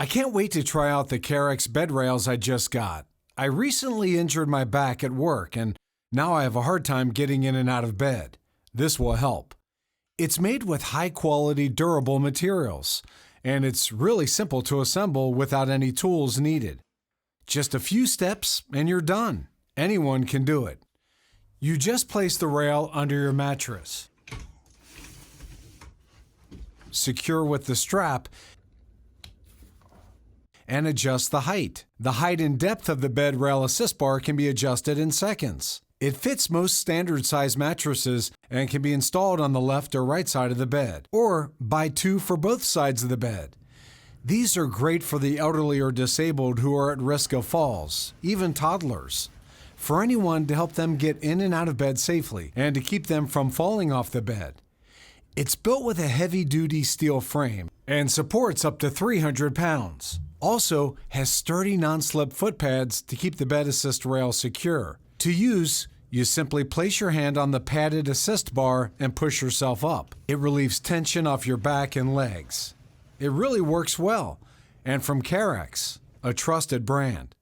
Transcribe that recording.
I can't wait to try out the Carex bed rails I just got. I recently injured my back at work and now I have a hard time getting in and out of bed. This will help. It's made with high-quality, durable materials, and it's really simple to assemble without any tools needed. Just a few steps and you're done. Anyone can do it. You just place the rail under your mattress, secure with the strap, and adjust the height. The height and depth of the bed rail assist bar can be adjusted in seconds. It fits most standard size mattresses and can be installed on the left or right side of the bed, or buy two for both sides of the bed. These are great for the elderly or disabled who are at risk of falls, even toddlers. For anyone to help them get in and out of bed safely and to keep them from falling off the bed. It's built with a heavy-duty steel frame and supports up to 300 pounds. Also has sturdy non-slip foot pads to keep the bed assist rail secure. To use, you simply place your hand on the padded assist bar and push yourself up. It relieves tension off your back and legs. It really works well, and from Carex, a trusted brand.